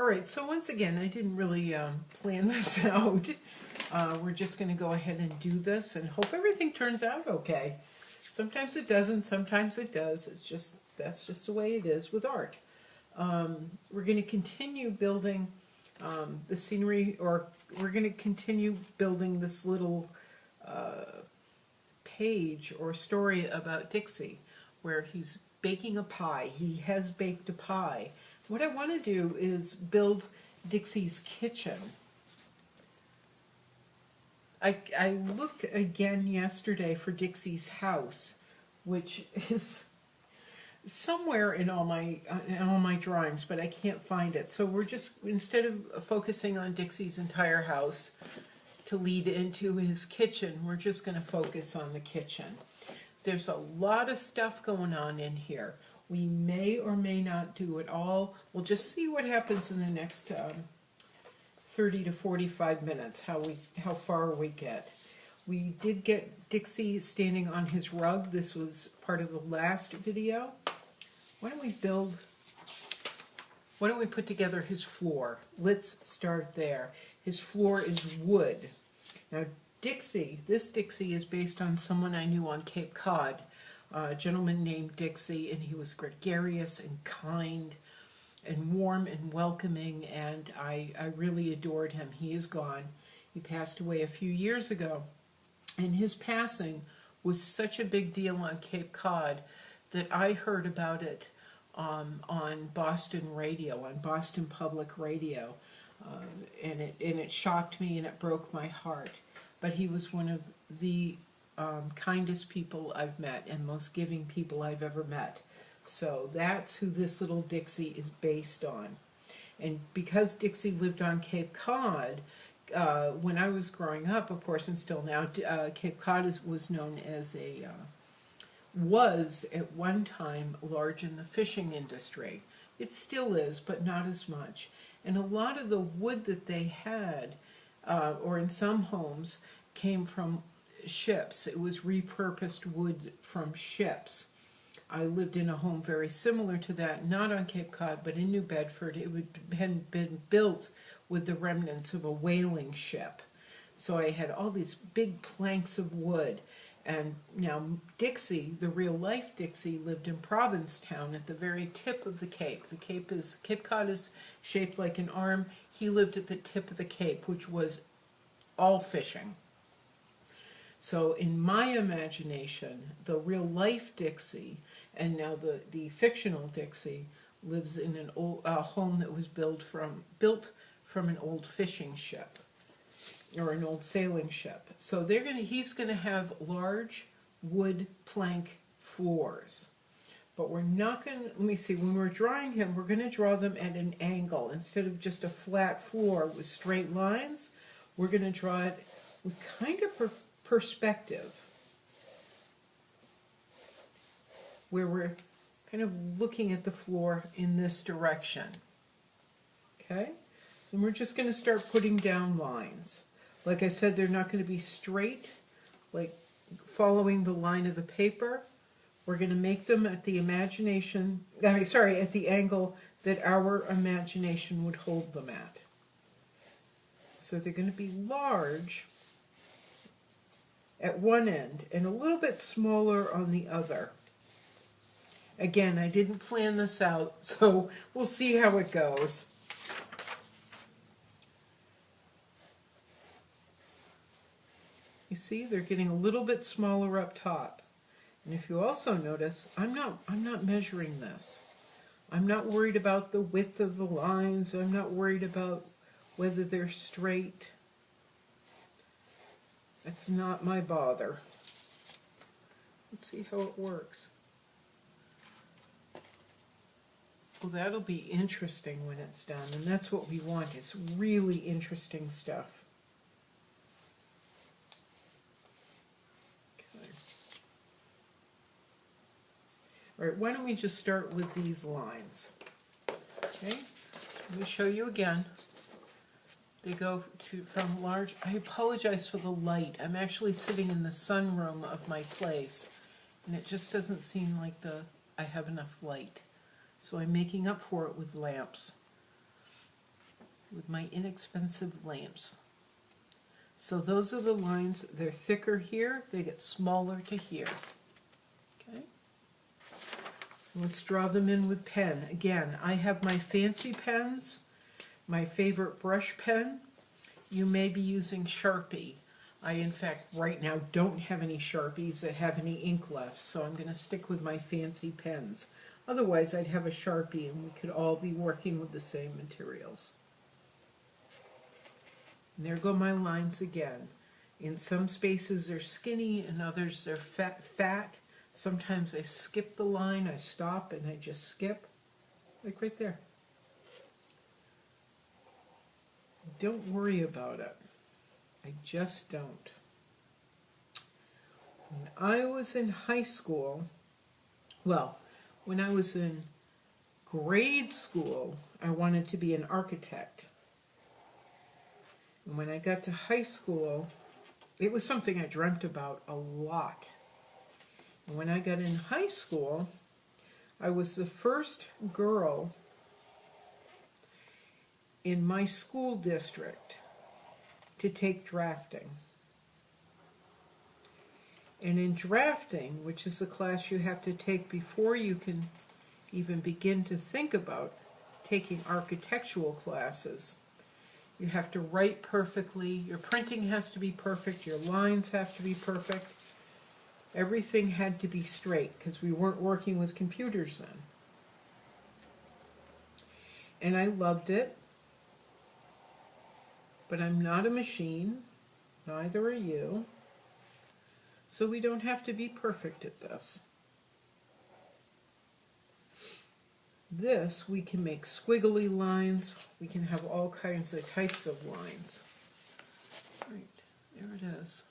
All right, so once again, I didn't really plan this out. We're just going to go ahead and do this and hope everything turns out okay. Sometimes it doesn't, sometimes it does. That's just the way it is with art. We're going to continue building the scenery, or we're going to continue building this little page or story about Dixie, where he's baking a pie. He has baked a pie. What I want to do is build Dixie's kitchen. I looked again yesterday for Dixie's house, which is somewhere in all my drawings, but I can't find it. So we're just, instead of focusing on Dixie's entire house to lead into his kitchen, we're just going to focus on the kitchen. There's a lot of stuff going on in here. We may or may not do it all. We'll just see what happens in the next 30 to 45 minutes, how far we get. We did get Dixie standing on his rug. This was part of the last video. Why don't we put together his floor? Let's start there. His floor is wood. Now this Dixie is based on someone I knew on Cape Cod, a gentleman named Dixie, and he was gregarious and kind and warm and welcoming, and I really adored him. He is gone. He passed away a few years ago, and his passing was such a big deal on Cape Cod that I heard about it on Boston radio, on Boston Public Radio, and it shocked me and it broke my heart. But he was one of the kindest people I've met and most giving people I've ever met. So that's who this little Dixie is based on. And because Dixie lived on Cape Cod, when I was growing up, of course, and still now, Cape Cod was known as was at one time large in the fishing industry. It still is, but not as much. And a lot of the wood that they had, or in some homes, came from ships. It was repurposed wood from ships. I lived in a home very similar to that, not on Cape Cod, but in New Bedford. It had been built with the remnants of a whaling ship. So I had all these big planks of wood. And now Dixie, the real life Dixie, lived in Provincetown at the very tip of the Cape. Cape Cod is shaped like an arm. He lived at the tip of the Cape, which was all fishing. So in my imagination, the real life Dixie, and now the fictional Dixie, lives in an old home that was built from an old fishing ship, or an old sailing ship. So he's gonna have large wood plank floors. But we're not gonna, let me see, when we're drawing him, we're gonna draw them at an angle. Instead of just a flat floor with straight lines, we're gonna draw it with kind of perspective, where we're kind of looking at the floor in this direction. Okay? So we're just going to start putting down lines. Like I said, they're not going to be straight, like following the line of the paper. We're going to make them at the at the angle that our imagination would hold them at. So they're going to be large at one end and a little bit smaller on the other. Again, I didn't plan this out, so we'll see how it goes. You see, they're getting a little bit smaller up top. And if you also notice, I'm not measuring this. I'm not worried about the width of the lines. I'm not worried about whether they're straight. That's not my bother. Let's see how it works. Well, that'll be interesting when it's done, and that's what we want. It's really interesting stuff. Okay. All right, why don't we just start with these lines? Okay, let me show you again. They go from large. I apologize for the light. I'm actually sitting in the sunroom of my place, and it just doesn't seem like I have enough light. So I'm making up for it with lamps. with my inexpensive lamps. So those are the lines. They're thicker here. They get smaller to here. Okay. Let's draw them in with pen. Again, I have my fancy pens, my favorite brush pen. You may be using Sharpie. I, in fact, right now don't have any Sharpies that have any ink left, so I'm going to stick with my fancy pens. Otherwise, I'd have a Sharpie and we could all be working with the same materials. And there go my lines again. In some spaces they're skinny, in others they're fat. Sometimes I skip the line, I stop and I just skip, like right there. Don't worry about it. I just don't. When I was in high school, well, when I was in grade school, I wanted to be an architect. And when I got to high school, it was something I dreamt about a lot. And when I got in high school, I was the first girl in my school district to take drafting. And in drafting, which is a class you have to take before you can even begin to think about taking architectural classes, you have to write perfectly, your printing has to be perfect, your lines have to be perfect. Everything had to be straight because we weren't working with computers then. And I loved it, but I'm not a machine, neither are you, so we don't have to be perfect at this. This, we can make squiggly lines, we can have all kinds of types of lines. Right, there it is.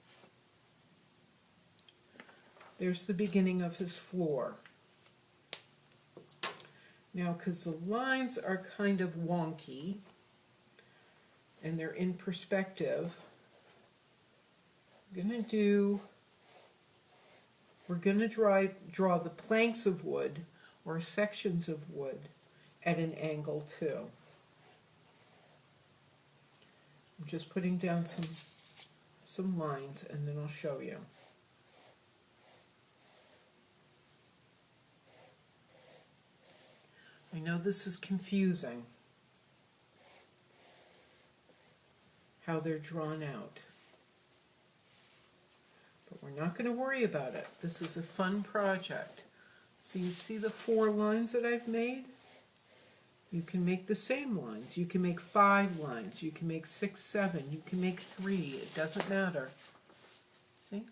There's the beginning of his floor. Now, because the lines are kind of wonky, and they're in perspective, we're going to draw the planks of wood, or sections of wood, at an angle too. I'm just putting down some lines and then I'll show you. I know this is confusing, how they're drawn out. But we're not going to worry about it. This is a fun project. So you see the 4 lines that I've made? You can make the same lines. You can make 5 lines. You can make 6, 7. You can make 3. It doesn't matter. See?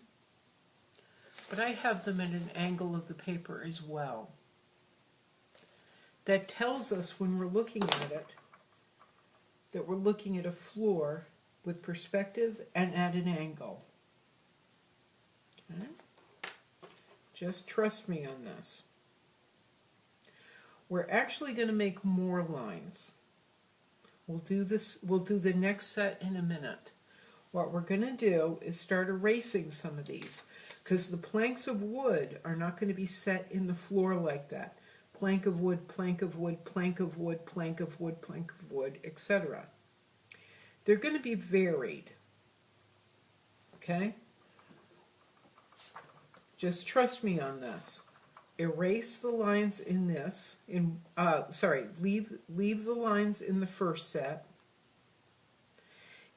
But I have them at an angle of the paper as well. That tells us when we're looking at it that we're looking at a floor with perspective and at an angle. Okay? Just trust me on this. We're actually going to make more lines. We'll do the next set in a minute. What we're going to do is start erasing some of these, because the planks of wood are not going to be set in the floor like that. Plank of wood, plank of wood, plank of wood, plank of wood, plank of wood, etc. They're going to be varied. Okay? Just trust me on this. Erase the lines in this. Leave the lines in the first set.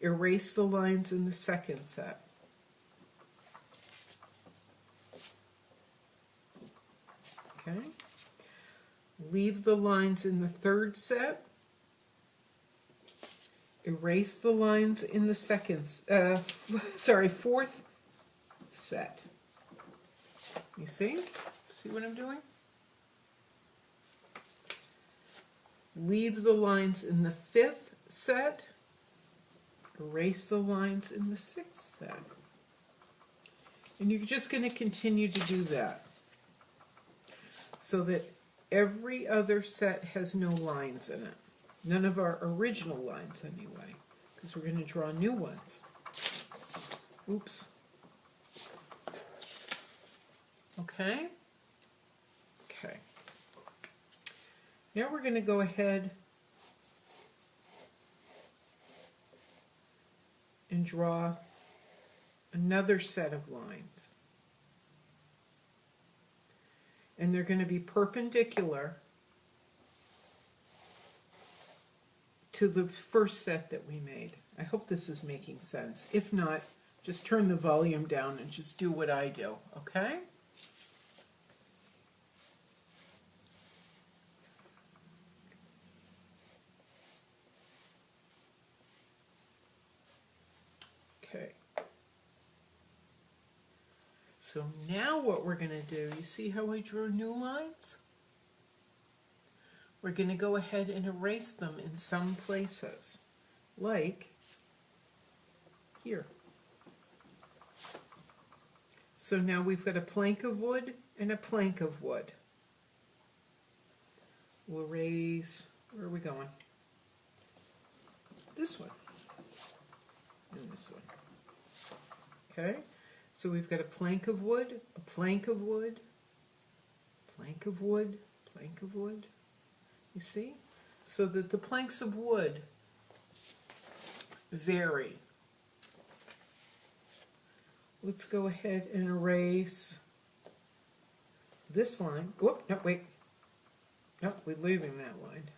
Erase the lines in the second set. Okay. Leave the lines in the third set. Erase the lines in the fourth set. You see? See what I'm doing? Leave the lines in the 5th set. Erase the lines in the 6th set. And you're just going to continue to do that, so that every other set has no lines in it. None of our original lines anyway, because we're going to draw new ones. Oops. Okay? Okay. Now we're going to go ahead and draw another set of lines. And they're going to be perpendicular to the first set that we made. I hope this is making sense. If not, just turn the volume down and just do what I do, okay? Okay. So now what we're going to do, you see how I drew new lines? We're going to go ahead and erase them in some places, like here. So now we've got a plank of wood and a plank of wood. We'll erase, where are we going? This one and this one. Okay, so we've got a plank of wood, a plank of wood, plank of wood, plank of wood. You see? So that the planks of wood vary. Let's go ahead and erase this line. Whoop, no, wait. No, we're leaving that line.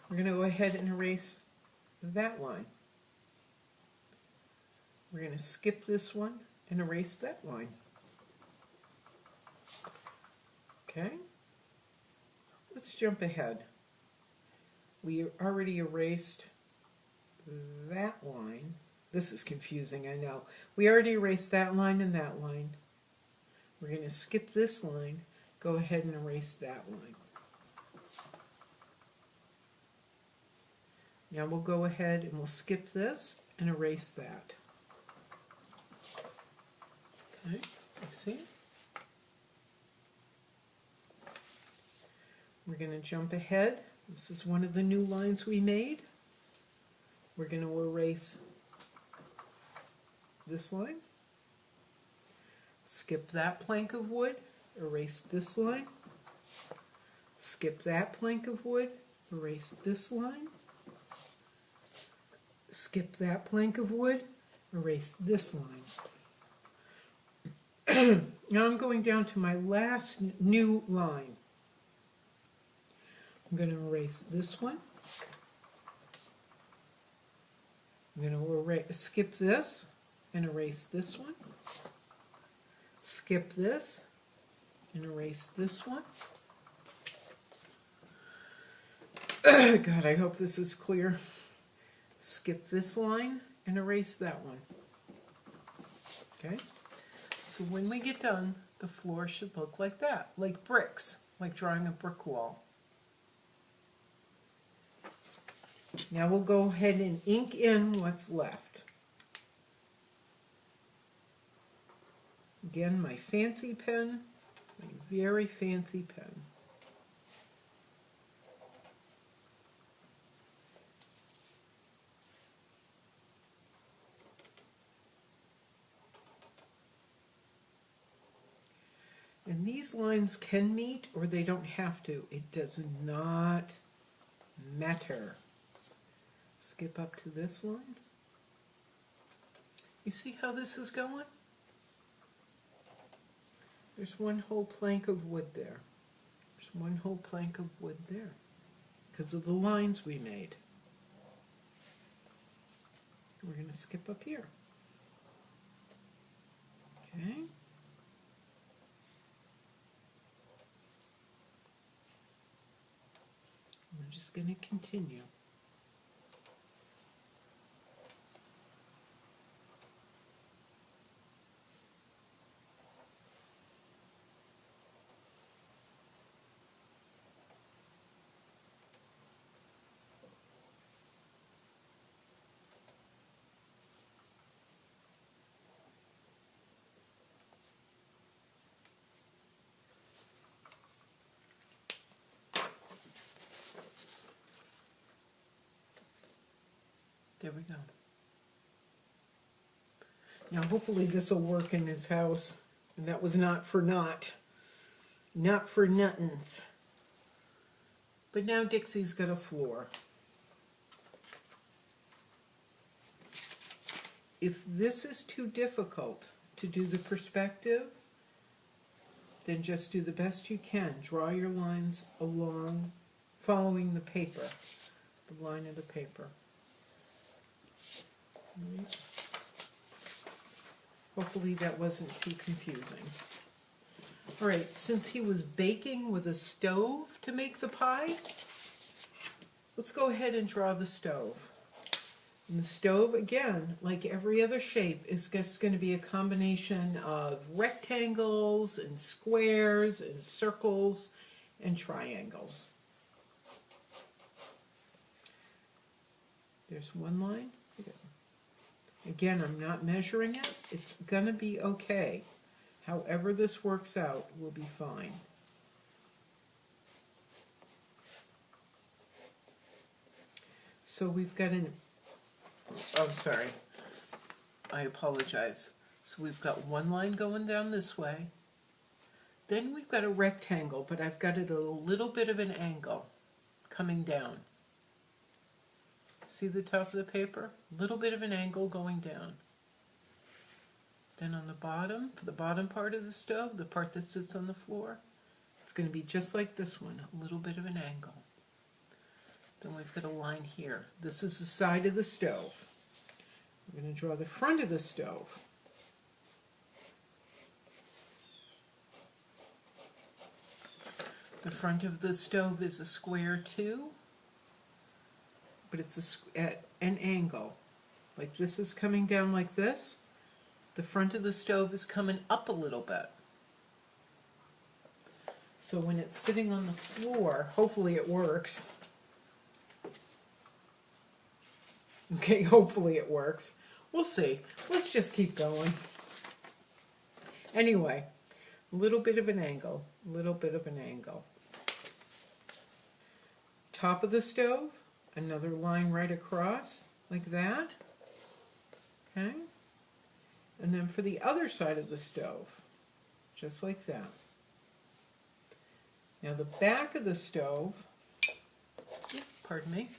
We're going to go ahead and erase that line. We're going to skip this one and erase that line. Okay? Let's jump ahead. We already erased that line. This is confusing, I know. We already erased that line and that line. We're going to skip this line, go ahead and erase that line. Now we'll go ahead and we'll skip this and erase that. Okay, you see? We're going to jump ahead. This is one of the new lines we made. We're going to erase this line, skip that plank of wood, erase this line, skip that plank of wood, erase this line, skip that plank of wood, erase this line. Now I'm going down to my last new line. I'm going to erase this one. I'm going to skip this and erase this one. Skip this and erase this one. God, I hope this is clear. Skip this line and erase that one. Okay? So when we get done, the floor should look like that, like bricks, like drawing a brick wall. Now we'll go ahead and ink in what's left. Again, my fancy pen, my very fancy pen. And these lines can meet or they don't have to. It does not matter. Skip up to this line. You see how this is going? There's one whole plank of wood there. There's one whole plank of wood there because of the lines we made. We're going to skip up here. Okay. We're just going to continue. There we go. Now hopefully this will work in his house. And that was not for naught. Not for nothings. But now Dixie's got a floor. if this is too difficult to do the perspective, then just do the best you can. Draw your lines along, following the paper, the line of the paper. Right. Hopefully that wasn't too confusing. All right, since he was baking with a stove to make the pie, let's go ahead and draw the stove. And the stove, again, like every other shape, is just going to be a combination of rectangles and squares and circles and triangles. There's one line. Again, I'm not measuring it. It's going to be okay. However this works out, we'll be fine. So we've got an... Oh, sorry. I apologize. So we've got one line going down this way. Then we've got a rectangle, but I've got it at a little bit of an angle coming down. See the top of the paper? A little bit of an angle going down. Then on the bottom, for the bottom part of the stove, the part that sits on the floor, it's going to be just like this one, a little bit of an angle. Then we've got a line here. This is the side of the stove. We're going to draw the front of the stove. The front of the stove is a square too, but it's at an angle. Like this is coming down like this. The front of the stove is coming up a little bit. So when it's sitting on the floor, hopefully it works. Okay, hopefully it works. We'll see. Let's just keep going. Anyway, a little bit of an angle, a little bit of an angle. Top of the stove, another line right across, like that. Okay? And then for the other side of the stove, just like that. Now the back of the stove, pardon me,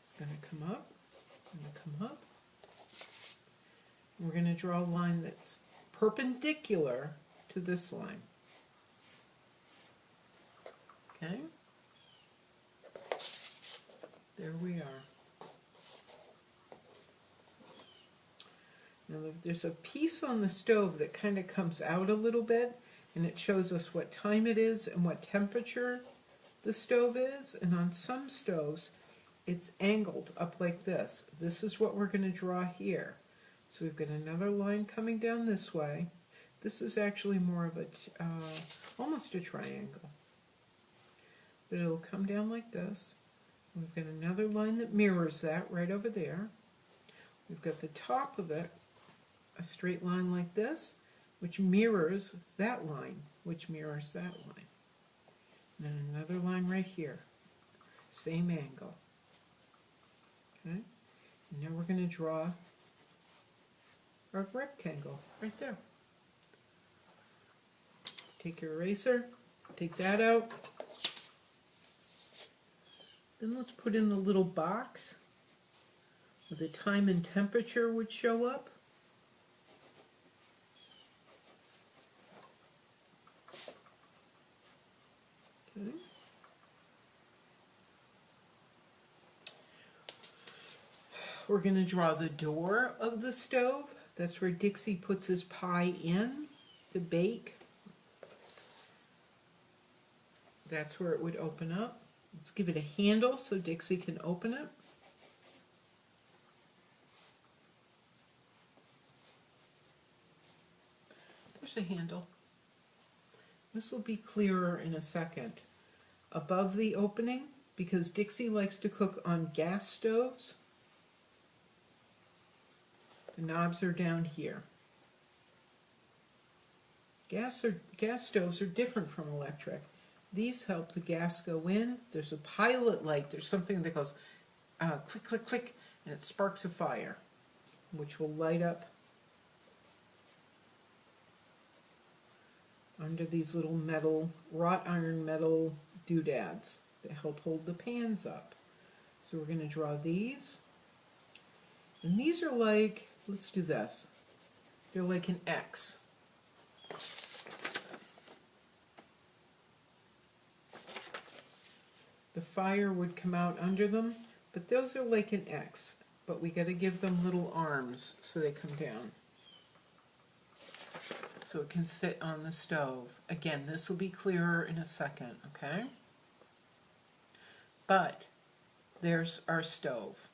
it's going to come up, We're going to draw a line that's perpendicular to this line. Okay? There we are. Now there's a piece on the stove that kind of comes out a little bit, and it shows us what time it is and what temperature the stove is. And on some stoves, it's angled up like this. This is what we're going to draw here. So we've got another line coming down this way. This is actually more of a, almost a triangle. But it'll come down like this. We've got another line that mirrors that right over there. We've got the top of it, a straight line like this, which mirrors that line, which mirrors that line. And then another line right here, same angle. Okay? And now we're going to draw our rectangle right there. Take your eraser, take that out. Then let's put in the little box where the time and temperature would show up. Okay. We're going to draw the door of the stove. That's where Dixie puts his pie in to bake. That's where it would open up. Let's give it a handle so Dixie can open it. There's a handle. This will be clearer in a second. Above the opening, because Dixie likes to cook on gas stoves, the knobs are down here. Gas stoves are different from electric. These help the gas go in. There's a pilot light. There's something that goes click, click, click, and it sparks a fire, which will light up under these little metal, wrought iron metal doodads that help hold the pans up. So we're going to draw these. And these are like, let's do this. They're like an X. The fire would come out under them, but those are like an X. But we got to give them little arms so they come down. So it can sit on the stove. Again, this will be clearer in a second, okay? But there's our stove.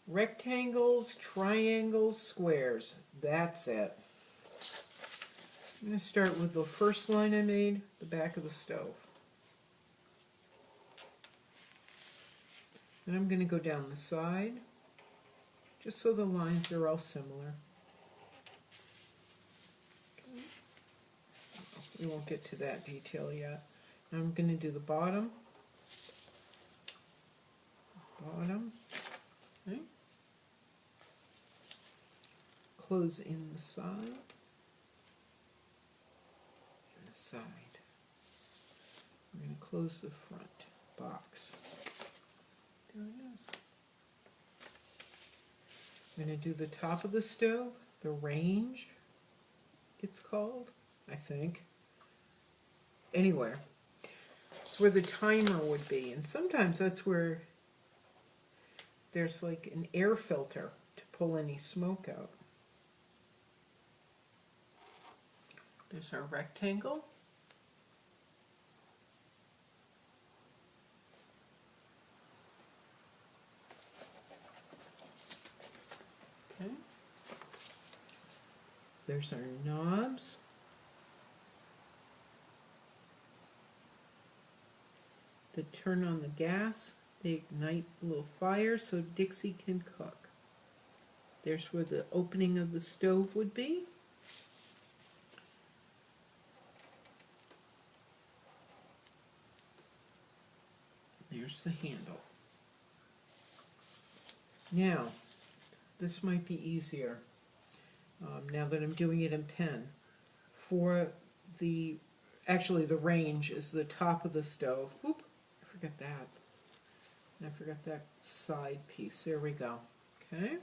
Rectangles, triangles, squares. That's it. I'm going to start with the first line I made, the back of the stove. Then I'm going to go down the side, just so the lines are all similar. Okay. We won't get to that detail yet. Now I'm going to do the bottom. Bottom. Okay. Close in the side. And the side. I'm going to close the front box. There it is. I'm going to do the top of the stove, the range, it's called, I think. Anywhere. It's where the timer would be, and sometimes that's where there's like an air filter to pull any smoke out. There's our rectangle. Okay. There's our knobs. That turn on the gas. They ignite a little fire so Dixie can cook. There's where the opening of the stove would be. There's the handle. Now, this might be easier now that I'm doing it in pen. For the, actually the range is the top of the stove. Oop, I forgot that. I forgot that side piece. There we go. Okay.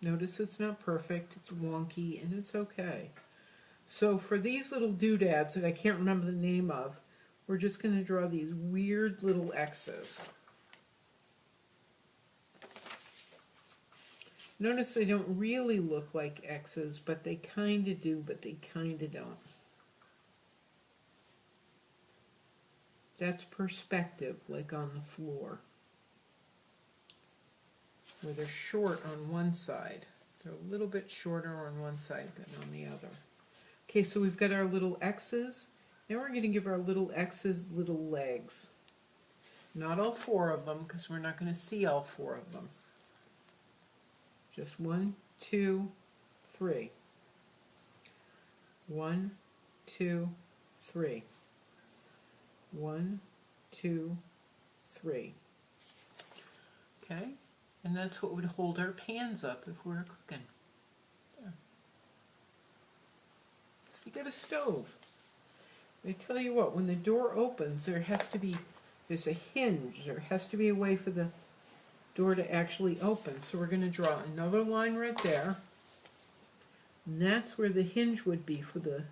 Notice it's not perfect, it's wonky, and it's okay. So for these little doodads that I can't remember the name of, we're just going to draw these weird little X's. Notice they don't really look like X's, but they kind of do, but they kind of don't. That's perspective, like on the floor. Where they're short on one side. They're a little bit shorter on one side than on the other. Okay, so we've got our little X's. Now we're going to give our little X's little legs. Not all four of them, because we're not going to see all four of them. Just 1, 2, 3. 1, 2, 3. 1, 2, 3. Okay, and that's what would hold our pans up if we were cooking. There. You got a stove. I tell you what, when the door opens, there's a hinge. There has to be a way for the door to actually open. So we're going to draw another line right there. And that's where the hinge would be for the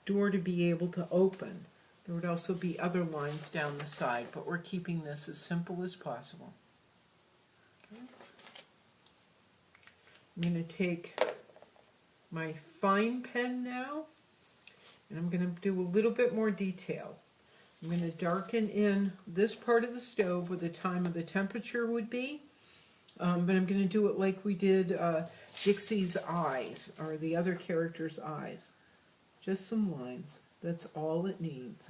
door to be able to open. There would also be other lines down the side, but we're keeping this as simple as possible. Okay. I'm going to take my fine pen now, and I'm going to do a little bit more detail. I'm going to darken in this part of the stove where the time of the temperature would be, but I'm going to do it like we did Dixie's eyes, or the other character's eyes. Just some lines. That's all it needs.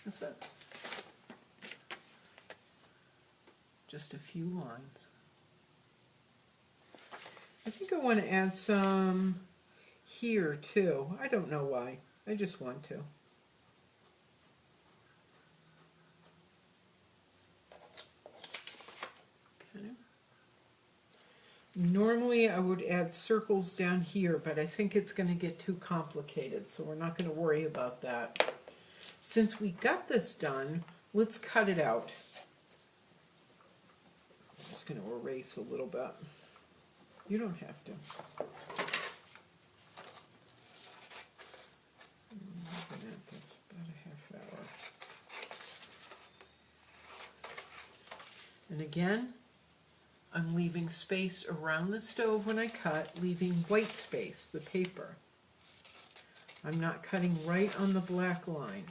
That's it. Just a few lines. I think I want to add some here too. I don't know why. I just want to. Okay. Normally I would add circles down here, but I think it's going to get too complicated, so we're not going to worry about that. Since we got this done, let's cut it out. I'm just going to erase a little bit. You don't have to. I've been at this about a half hour. And again, I'm leaving space around the stove when I cut, leaving white space, the paper. I'm not cutting right on the black line.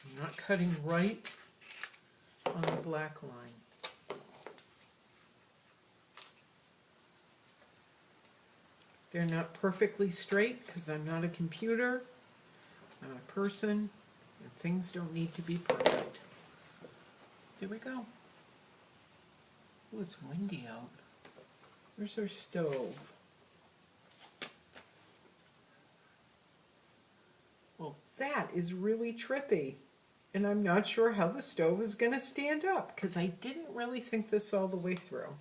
I'm not cutting right on the black line. They're not perfectly straight because I'm not a computer, I'm a person, and things don't need to be perfect. There we go. Oh, it's windy out. Where's our stove? Well, that is really trippy. And I'm not sure how the stove is going to stand up because I didn't really think this all the way through.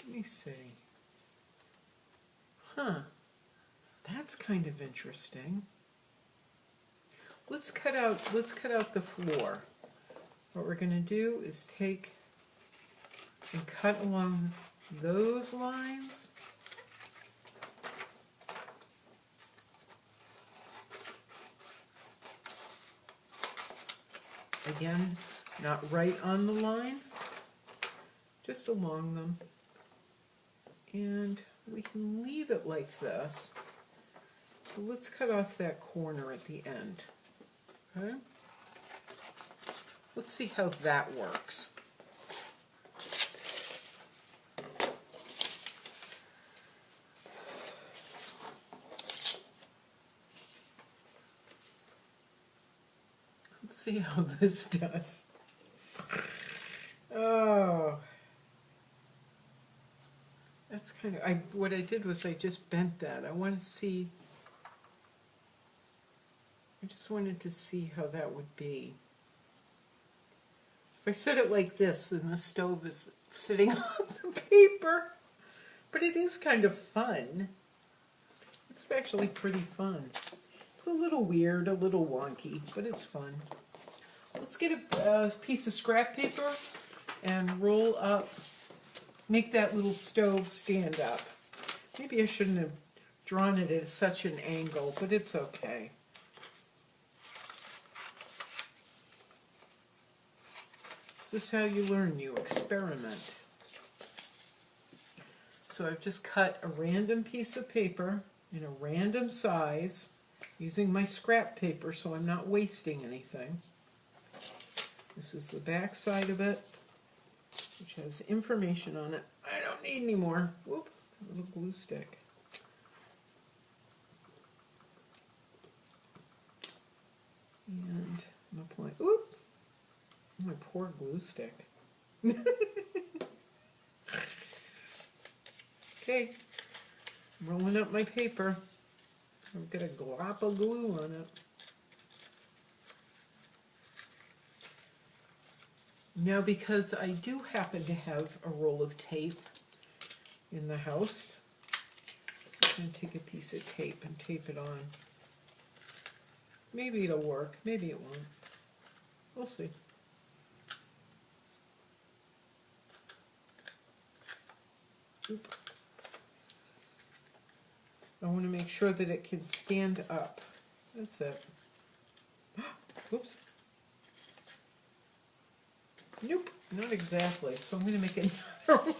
Let me see. Huh, that's kind of interesting. Let's cut out the floor. What we're going to do is take and cut along those lines. Again, not right on the line, just along them. And we can leave it like this. So let's cut off that corner at the end. Okay? Let's see how that works. Let's see how this does. Oh. That's kind of, what I did was I just bent that. I want to see, I just wanted to see how that would be. If I set it like this, then the stove is sitting on the paper. But it is kind of fun. It's actually pretty fun. It's a little weird, a little wonky, but it's fun. Let's get a piece of scrap paper and roll up. Make that little stove stand up. Maybe I shouldn't have drawn it at such an angle, but it's okay. This is how you learn, you experiment. So I've just cut a random piece of paper in a random size using my scrap paper so I'm not wasting anything. This is the back side of it, which has information on it. I don't need any more. Whoop, a little glue stick. And I'm applying, whoop, my poor glue stick. Okay, I'm rolling up my paper. I've got a glop of glue on it. Now, because I do happen to have a roll of tape in the house, I'm going to take a piece of tape and tape it on. Maybe it'll work, maybe it won't. We'll see. Oops. I want to make sure that it can stand up. That's it. Whoops. Nope, not exactly. So I'm going to make another one.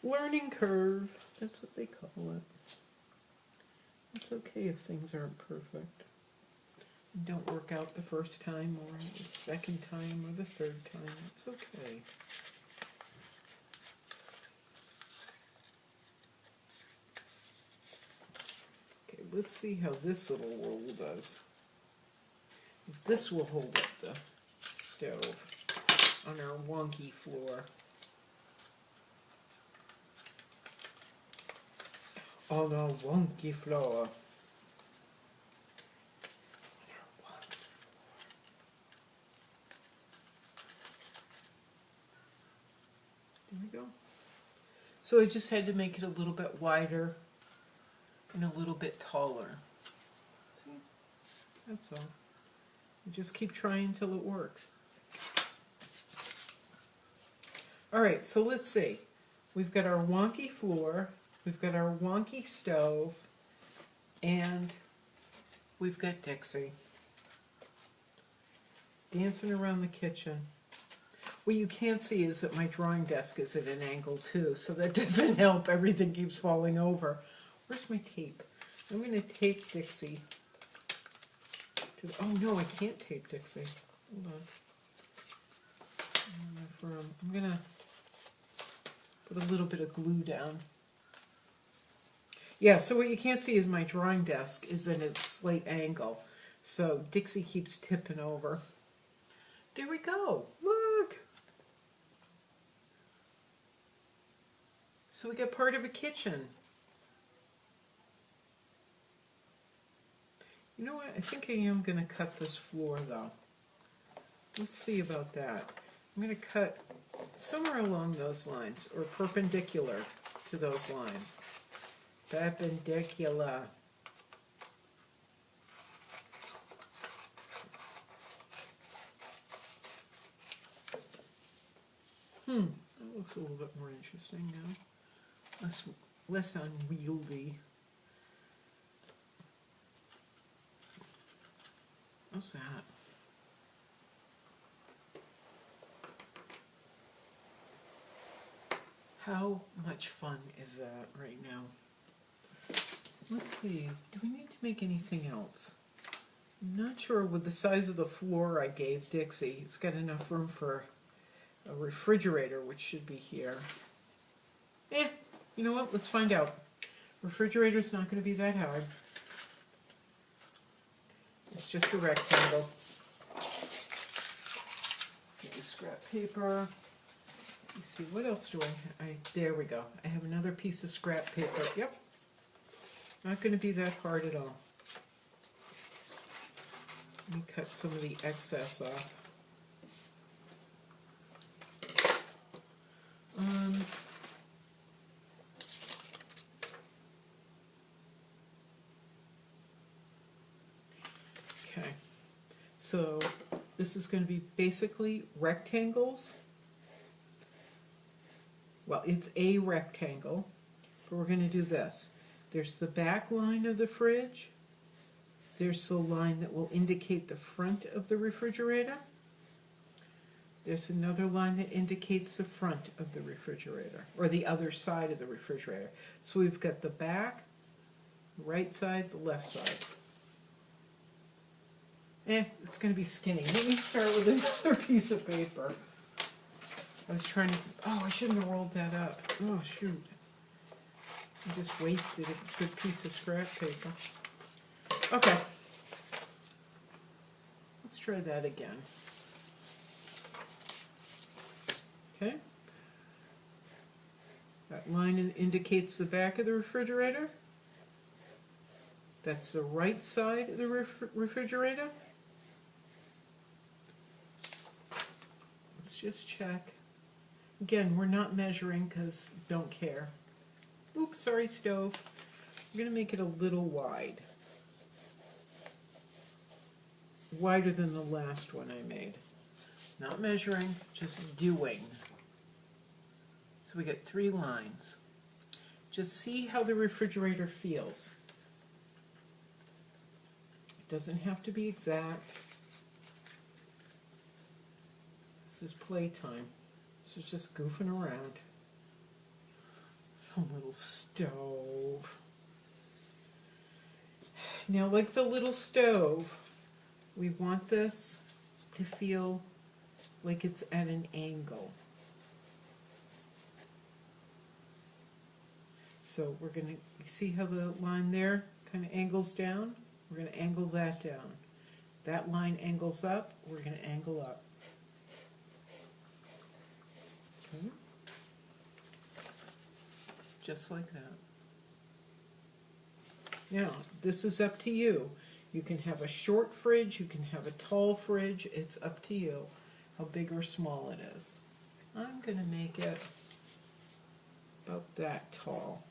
Learning curve. That's what they call it. It's okay if things aren't perfect. Don't work out the first time or the second time or the third time. It's okay. Okay, let's see how this little roll does. This will hold up the stove on our wonky floor. on a wonky floor. There we go. So I just had to make it a little bit wider and a little bit taller. See? That's all. You just keep trying till it works. Alright, so let's see. We've got our wonky floor, we've got our wonky stove, and we've got Dixie dancing around the kitchen. What you can't see is that my drawing desk is at an angle too, so that doesn't help. Everything keeps falling over. Where's my tape? I'm going to tape Dixie. Oh no, I can't tape Dixie. Hold on. I'm going to put a little bit of glue down. Yeah, so what you can't see is my drawing desk is at a slight angle. So Dixie keeps tipping over. There we go. Look. So we got part of a kitchen. You know what? I think I am going to cut this floor though. Let's see about that. I'm going to cut somewhere along those lines, or perpendicular to those lines. Perpendicular. That looks a little bit more interesting now. Less unwieldy. What's that? How much fun is that right now? Let's see, do we need to make anything else? I'm not sure with the size of the floor I gave Dixie. It's got enough room for a refrigerator, which should be here. You know what? Let's find out. Refrigerator's not going to be that hard. It's just a rectangle. Get scrap paper. Let's see, what else do I there we go. I have another piece of scrap paper. Yep. Not going to be that hard at all. Let me cut some of the excess off. Okay, so this is going to be basically rectangles. Well, it's a rectangle, but we're going to do this. There's the back line of the fridge. There's the line that will indicate the front of the refrigerator. There's another line that indicates the front of the refrigerator, or the other side of the refrigerator. So we've got the back, the right side, the left side. It's going to be skinny. Let me start with another piece of paper. I was trying to, I shouldn't have rolled that up. Oh, shoot. I just wasted a good piece of scrap paper. Okay. Let's try that again. Okay. That line indicates the back of the refrigerator. That's the right side of the refrigerator. Let's just check. Again, we're not measuring because don't care. Oops, sorry, stove. I'm going to make it a little wide. Wider than the last one I made. Not measuring, just doing. So we get 3 lines. Just see how the refrigerator feels. It doesn't have to be exact. This is playtime. This is just goofing around. It's a little stove. Now, like the little stove, we want this to feel like it's at an angle. So we're going to see how the line there kind of angles down? We're going to angle that down. That line angles up, we're going to angle up. Okay. Just like that. Now, this is up to you. You can have a short fridge, you can have a tall fridge, it's up to you how big or small it is. I'm going to make it about that tall.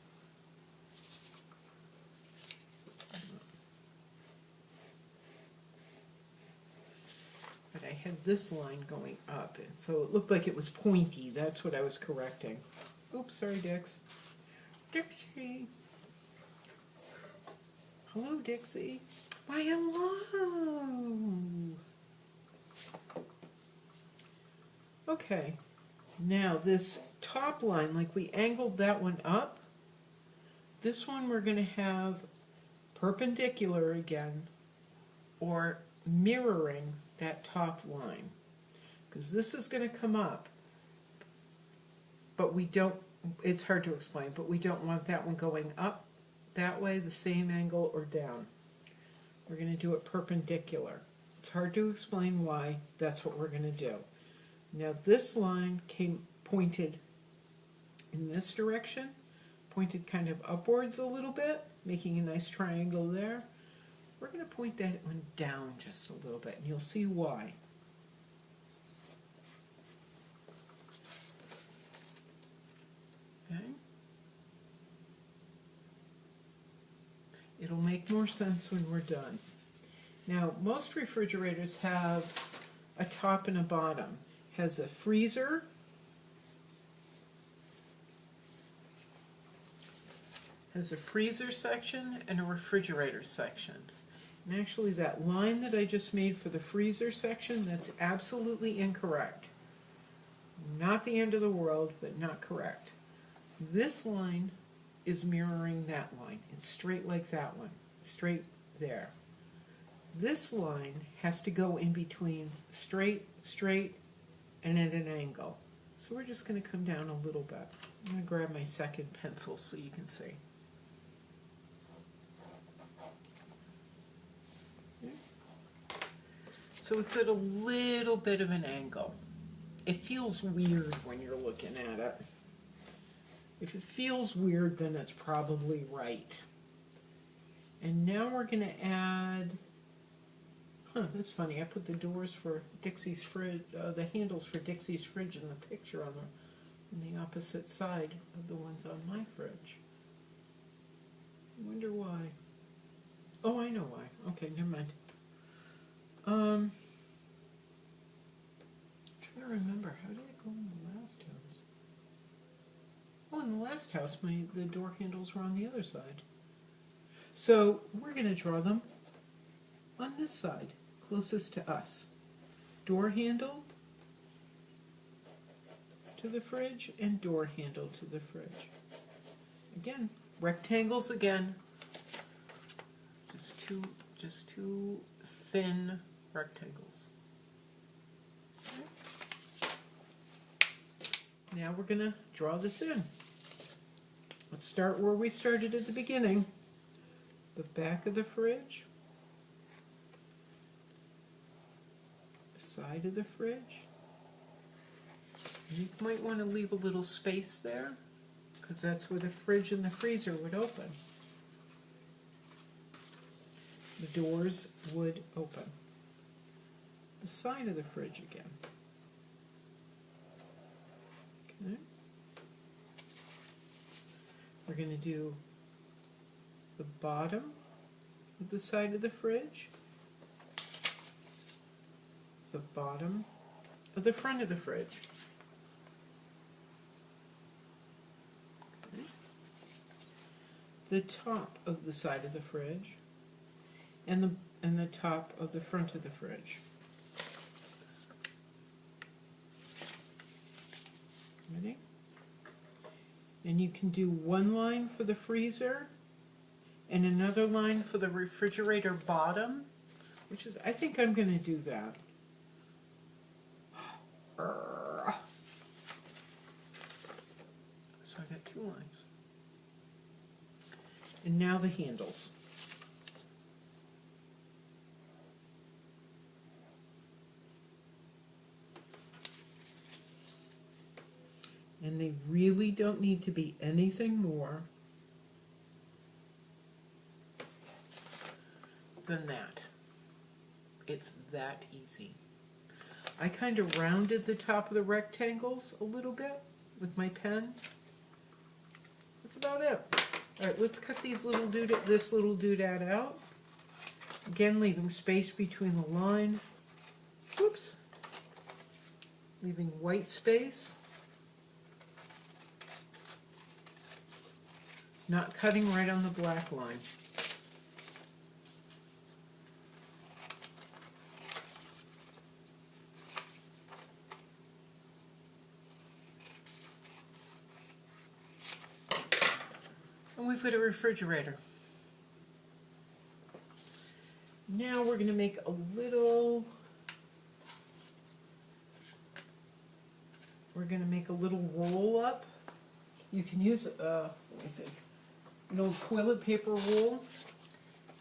But I had this line going up, and so it looked like it was pointy. That's what I was correcting. Oops, sorry, Dix. Dixie. Hello, Dixie. Why, hello. Okay, now this top line, like we angled that one up, this one we're going to have perpendicular again, or mirroring that top line, because this is going to come up, but we don't, it's hard to explain, but we don't want that one going up that way, the same angle, or down. We're going to do it perpendicular. It's hard to explain why. That's what we're going to do. Now this line pointed in this direction, pointed kind of upwards a little bit, making a nice triangle there. We're going to point that one down just a little bit, and you'll see why. Okay. It'll make more sense when we're done. Now, most refrigerators have a top and a bottom. Has a freezer, section and a refrigerator section. And actually that line that I just made for the freezer section, that's absolutely incorrect. Not the end of the world, but not correct. This line is mirroring that line. It's straight like that one, straight there. This line has to go in between straight, straight, and at an angle. So we're just going to come down a little bit. I'm going to grab my second pencil so you can see. So it's at a little bit of an angle. It feels weird when you're looking at it. If it feels weird, then it's probably right. And now we're going to add, that's funny, I put the doors for Dixie's fridge, the handles for Dixie's fridge in the picture on the opposite side of the ones on my fridge. I wonder why. Oh, I know why. Okay, never mind. I'm trying to remember, how did it go in the last house? Oh, in the last house, the door handles were on the other side. So we're going to draw them on this side, closest to us. Door handle to the fridge and door handle to the fridge. Again, rectangles again. Just two thin rectangles. Okay. Now we're going to draw this in. Let's start where we started at the beginning. The back of the fridge, the side of the fridge. You might want to leave a little space there, because that's where the fridge and the freezer would open. The doors would open. The side of the fridge again. Okay. We're going to do the bottom of the side of the fridge, the bottom of the front of the fridge. Okay. The top of the side of the fridge, and the top of the front of the fridge. Ready? And you can do one line for the freezer and another line for the refrigerator bottom, which is, I think I'm going to do that. So I got two lines. And now the handles. And they really don't need to be anything more than that. It's that easy. I kind of rounded the top of the rectangles a little bit with my pen. That's about it. All right, let's cut this little doodad out. Again, leaving space between the line. Whoops. Leaving white space. Not cutting right on the black line. And we've got a refrigerator. Now we're going to make a little roll up. You can use an old toilet paper roll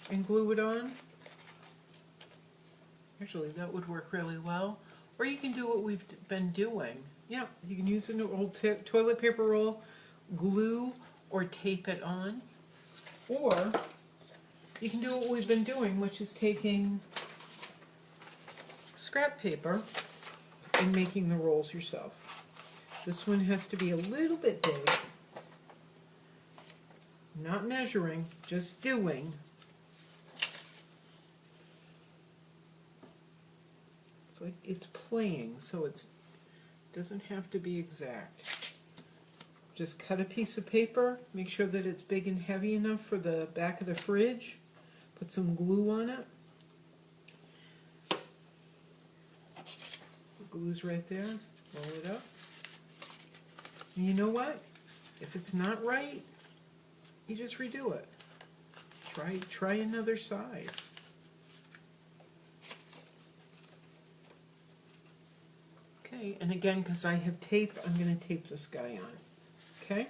and glue it on. Actually, that would work really well. Or you can do what we've been doing. Yeah, you can use an old toilet paper roll, glue or tape it on. Or you can do what we've been doing, which is taking scrap paper and making the rolls yourself. This one has to be a little bit big. Not measuring, just doing. So it's playing, so it doesn't have to be exact. Just cut a piece of paper, make sure that it's big and heavy enough for the back of the fridge. Put some glue on it. The glue's right there. Roll it up. And you know what? If it's not right, you just redo it. Try another size. Okay, and again, because I have tape, I'm going to tape this guy on. Okay?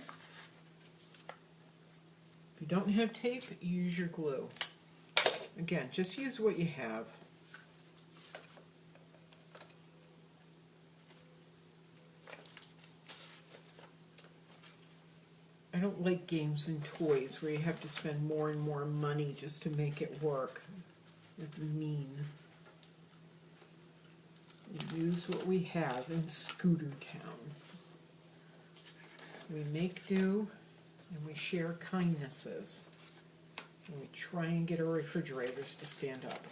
If you don't have tape, use your glue. Again, just use what you have. I don't like games and toys where you have to spend more and more money just to make it work. It's mean. We use what we have in Scooter Town. We make do and we share kindnesses. And we try and get our refrigerators to stand up.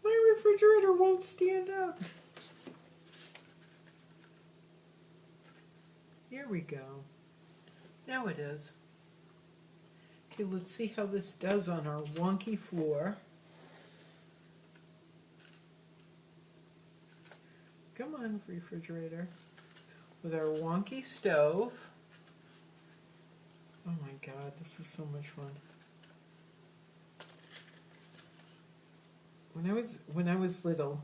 My refrigerator won't stand up. Here we go. Now it is. Okay, let's see how this does on our wonky floor. Come on, refrigerator. With our wonky stove. Oh my God, this is so much fun. When I was little,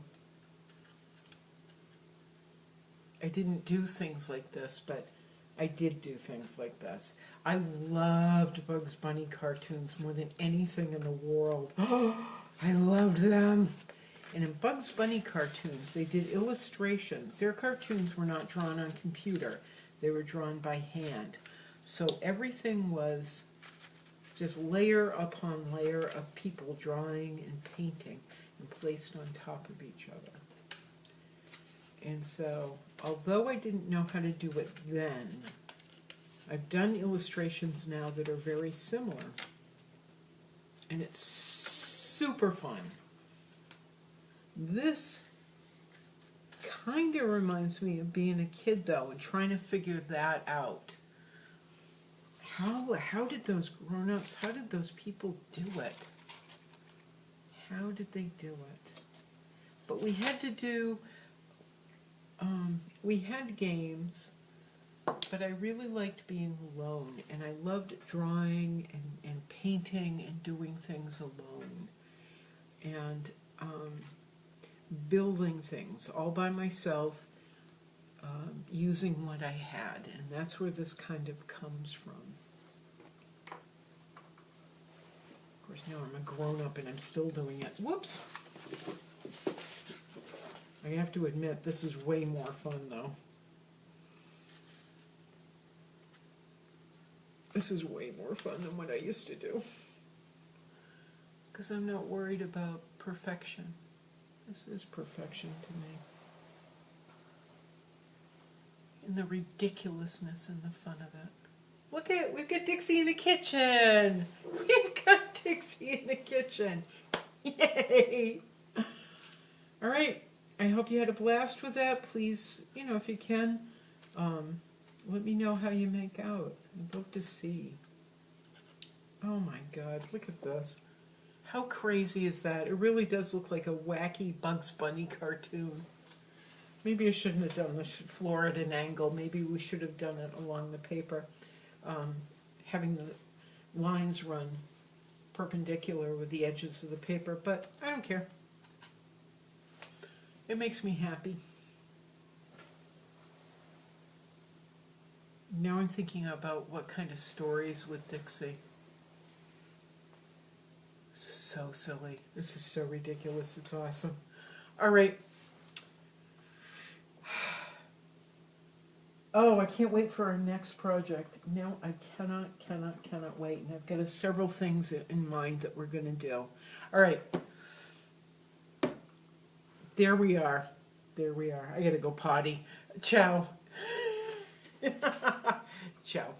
I didn't do things like this, but I did do things like this. I loved Bugs Bunny cartoons more than anything in the world. I loved them. And in Bugs Bunny cartoons, they did illustrations. Their cartoons were not drawn on computer. They were drawn by hand. So everything was just layer upon layer of people drawing and painting and placed on top of each other. And so, although I didn't know how to do it then, I've done illustrations now that are very similar. And it's super fun. This kind of reminds me of being a kid, though, and trying to figure that out. How did those grown-ups, how did those people do it? How did they do it? But we had to do, we had games, but I really liked being alone, and I loved drawing and painting and doing things alone. And building things all by myself, using what I had, and that's where this kind of comes from. Of course, now I'm a grown-up and I'm still doing it. Whoops! I have to admit, this is way more fun, though. This is way more fun than what I used to do. Because I'm not worried about perfection. This is perfection to me. And the ridiculousness and the fun of it. Look at, we've got Dixie in the kitchen. We've got Dixie in the kitchen. Yay! All right. I hope you had a blast with that. Please, if you can, let me know how you make out. I'd love to see. Oh my God, look at this. How crazy is that? It really does look like a wacky Bugs Bunny cartoon. Maybe I shouldn't have done the floor at an angle. Maybe we should have done it along the paper. Having the lines run perpendicular with the edges of the paper, but I don't care. It makes me happy. Now I'm thinking about what kind of stories with Dixie. This is so silly. This is so ridiculous. It's awesome. All right. Oh, I can't wait for our next project. No, I cannot wait. And I've got several things in mind that we're going to do. All right. There we are. There we are. I got to go potty. Ciao. Ciao.